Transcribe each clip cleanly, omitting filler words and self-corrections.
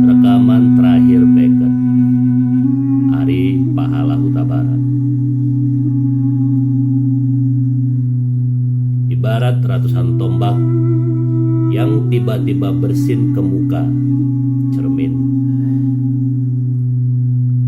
Rekaman terakhir Beckett, Hari Pahala Huta Barat. Ibarat ratusan tombak yang tiba-tiba bersin ke muka cermin.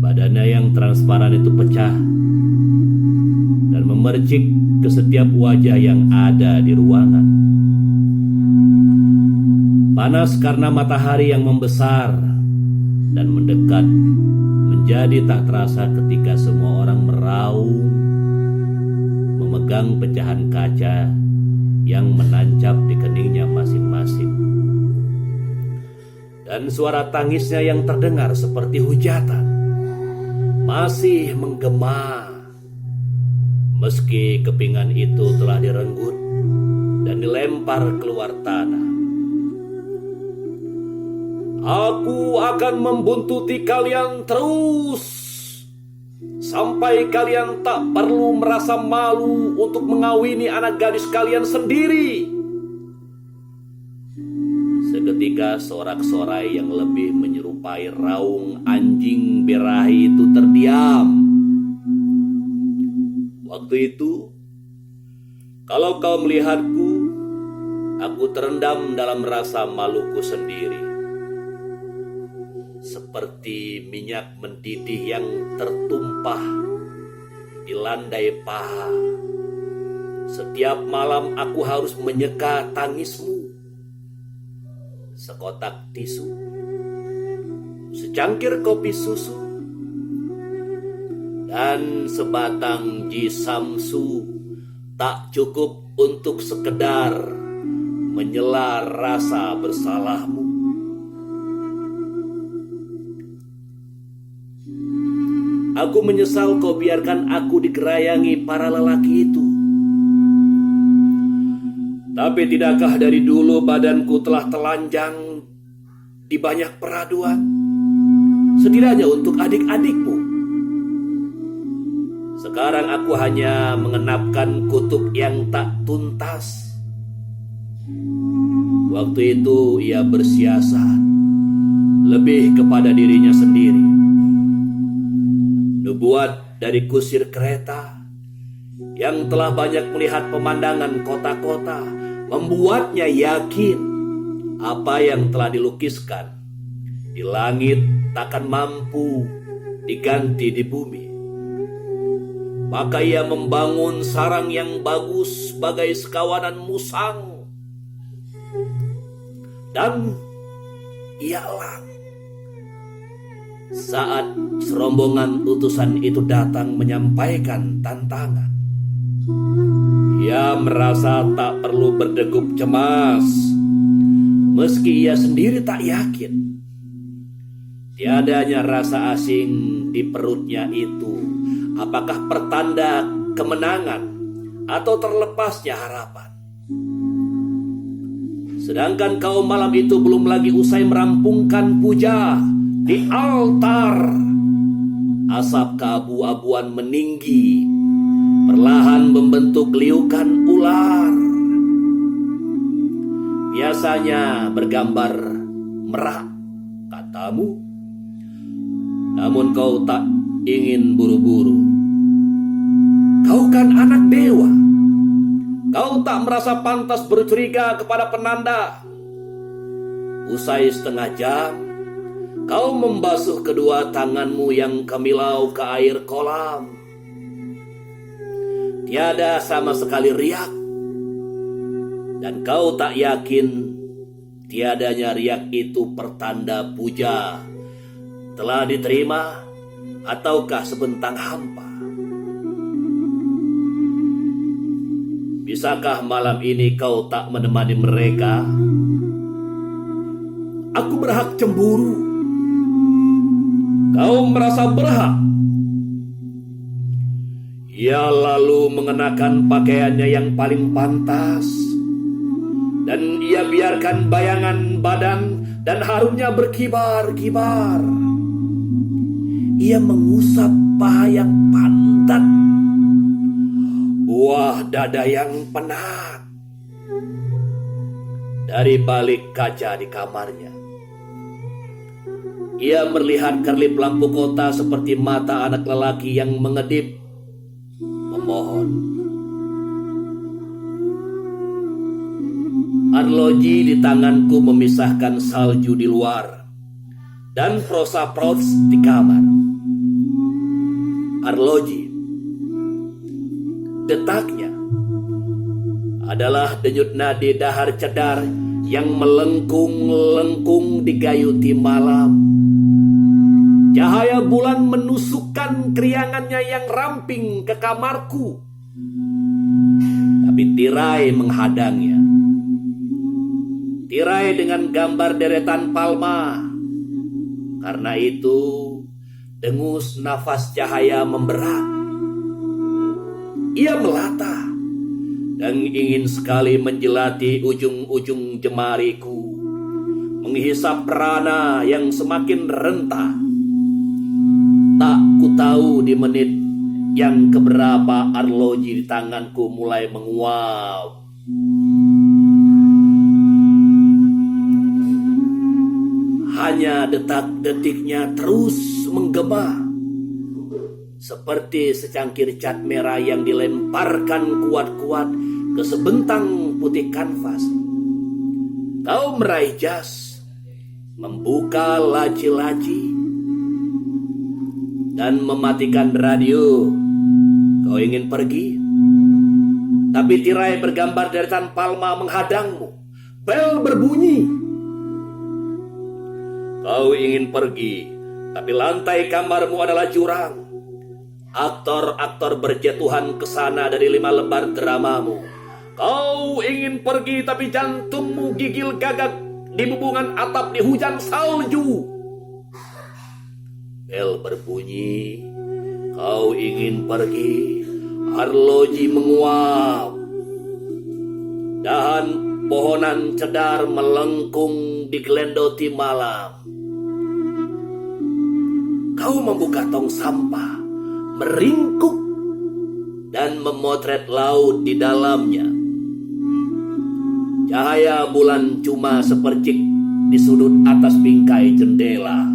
Badannya yang transparan itu pecah dan memercik ke setiap wajah yang ada di ruangan. Panas karena matahari yang membesar dan mendekat menjadi tak terasa ketika semua orang meraung memegang pecahan kaca yang menancap di keningnya masing-masing. Dan suara tangisnya yang terdengar seperti hujatan masih menggema, meski kepingan itu telah direnggut dan dilempar keluar tanah. Aku akan membuntuti kalian terus sampai kalian tak perlu merasa malu untuk mengawini anak gadis kalian sendiri. Seketika sorak-sorai yang lebih menyerupai raung anjing birahi itu terdiam. Waktu itu, kalau kau melihatku, aku terendam dalam rasa maluku sendiri. Seperti minyak mendidih yang tertumpah di landai paha. Setiap malam aku harus menyeka tangismu. Sekotak tisu, secangkir kopi susu, dan sebatang jisamsu tak cukup untuk sekedar menyela rasa bersalahmu. Aku menyesal kau biarkan aku digerayangi para lelaki itu. Tapi tidakkah dari dulu badanku telah telanjang di banyak peraduan, setidaknya untuk adik-adikmu. Sekarang aku hanya mengenapkan kutub yang tak tuntas. Waktu itu ia bersiasat lebih kepada dirinya sendiri. Nubuat dari kusir kereta yang telah banyak melihat pemandangan kota-kota membuatnya yakin apa yang telah dilukiskan di langit takkan mampu diganti di bumi. Maka ia membangun sarang yang bagus sebagai sekawanan musang. Dan ialah saat serombongan utusan itu datang menyampaikan tantangan, ia merasa tak perlu berdegup cemas, meski ia sendiri tak yakin. Tiadanya rasa asing di perutnya itu, apakah pertanda kemenangan atau terlepasnya harapan. Sedangkan kaum malam itu belum lagi usai merampungkan puja di altar. Asap keabu-abuan meninggi, perlahan membentuk liukan ular. Biasanya bergambar merak, katamu. Namun kau tak ingin buru-buru. Kau kan anak dewa. Kau tak merasa pantas bercuriga kepada penanda. Usai setengah jam, kau membasuh kedua tanganmu yang kemilau ke air kolam. Tiada sama sekali riak. Dan kau tak yakin tiadanya riak itu pertanda puja telah diterima ataukah sebentang hampa. Bisakah malam ini kau tak menemani mereka? Aku berhak cemburu. Kau merasa berhak. Ia lalu mengenakan pakaiannya yang paling pantas, dan ia biarkan bayangan badan dan harumnya berkibar-kibar. Ia mengusap paha yang pantat, buah dada yang penat, dari balik kaca di kamarnya. Ia melihat kerlip lampu kota seperti mata anak lelaki yang mengedip, memohon. Arloji di tanganku memisahkan salju di luar dan prosa Proust di kamar. Arloji, detaknya adalah denyut nadi dahar cedar yang melengkung-lengkung digayuti malam. Cahaya bulan menusukkan keriangannya yang ramping ke kamarku, tapi tirai menghadangnya. Tirai dengan gambar deretan palma. Karena itu, dengus nafas cahaya memberat. Ia melata dan ingin sekali menjelati ujung-ujung jemariku, menghisap prana yang semakin rentah. Tak ku tahu di menit yang keberapa arloji di tanganku mulai menguap. Hanya detak-detiknya terus menggema, seperti secangkir cat merah yang dilemparkan kuat-kuat ke sebentang putih kanvas. Kau meraih jas, membuka laci-laci, dan mematikan radio. Kau ingin pergi, tapi tirai bergambar deretan palma menghadangmu. Bel berbunyi. Kau ingin pergi, tapi lantai kamarmu adalah jurang. Aktor-aktor berjatuhan ke sana dari 5 lembar dramamu. Kau ingin pergi, tapi jantungmu gigil gagak di bubungan atap di hujan salju. Bel berbunyi. Kau ingin pergi. Arloji menguap. Dahan pohonan cedar melengkung digelendoti malam. Kau membuka tong sampah, meringkuk, dan memotret laut di dalamnya. Cahaya bulan cuma sepercik di sudut atas bingkai jendela.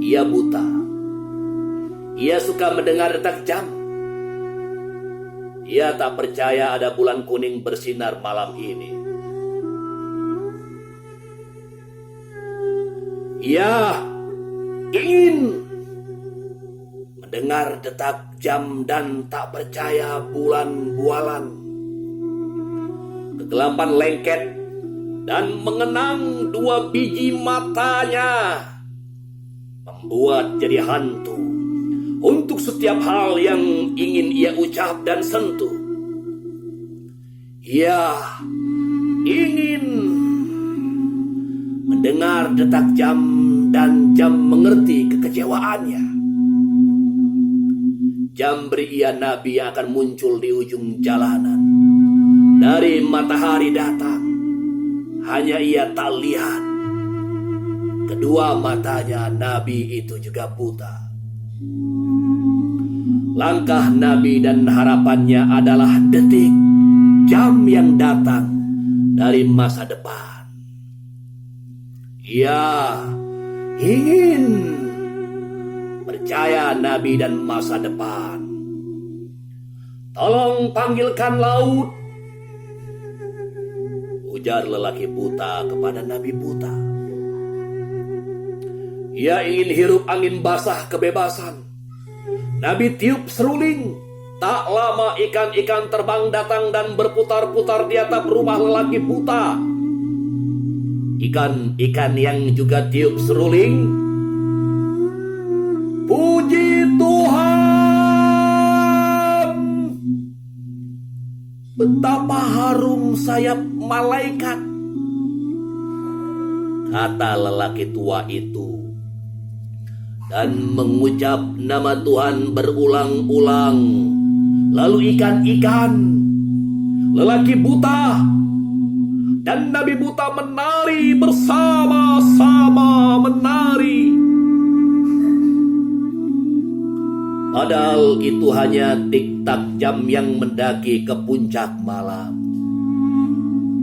Ia buta. Ia suka mendengar detak jam. Ia tak percaya ada bulan kuning bersinar malam ini. Ia ingin mendengar detak jam dan tak percaya bulan bualan. Kegelapan lengket dan mengenang 2 biji matanya, membuat jadi hantu untuk setiap hal yang ingin ia ucap dan sentuh. Ia ingin mendengar detak jam dan jam mengerti kekecewaannya. Jam beri ia nabi yang akan muncul di ujung jalanan. Dari matahari datang, hanya ia tak lihat. Kedua matanya nabi itu juga buta. Langkah nabi dan harapannya adalah detik, jam yang datang dari masa depan. Ia ingin percaya nabi dan masa depan. Tolong panggilkan laut, ujar lelaki buta kepada nabi buta. Ia ingin hirup angin basah kebebasan. Nabi tiup seruling. Tak lama ikan-ikan terbang datang dan berputar-putar di atap rumah lelaki buta. Ikan-ikan yang juga tiup seruling. Puji Tuhan! Betapa harum sayap malaikat, kata lelaki tua itu, dan mengucap nama Tuhan berulang-ulang. Lalu ikan-ikan, lelaki buta, dan nabi buta menari bersama-sama menari. Padahal itu hanya tik-tak jam yang mendaki ke puncak malam.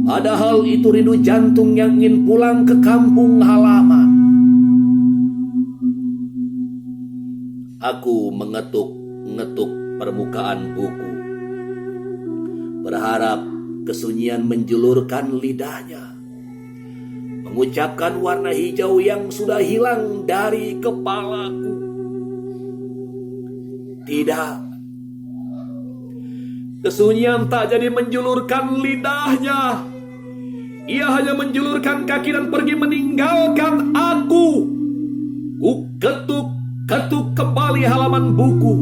Padahal itu rindu jantung yang ingin pulang ke kampung halaman. Aku mengetuk-ngetuk permukaan buku, berharap kesunyian menjulurkan lidahnya, mengucapkan warna hijau yang sudah hilang dari kepalaku. Tidak. Kesunyian tak jadi menjulurkan lidahnya. Ia hanya menjulurkan kaki dan pergi meninggalkan aku. Ku ketuk kembali halaman buku.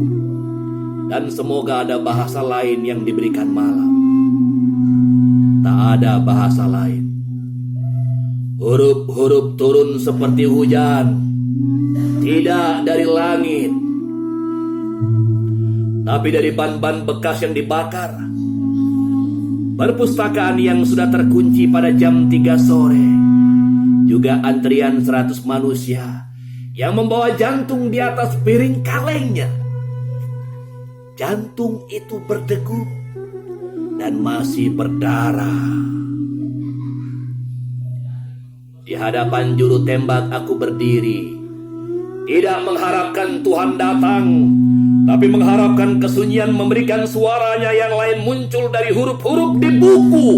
Dan semoga ada bahasa lain yang diberikan malam. Tak ada bahasa lain. Huruf-huruf turun seperti hujan. Tidak dari langit, tapi dari ban-ban bekas yang dibakar. Perpustakaan yang sudah terkunci pada jam 3 sore. Juga antrian 100 manusia yang membawa jantung di atas piring kalengnya. Jantung itu berdegup dan masih berdarah. Di hadapan juru tembak aku berdiri, tidak mengharapkan Tuhan datang, tapi mengharapkan kesunyian memberikan suaranya yang lain muncul dari huruf-huruf di buku.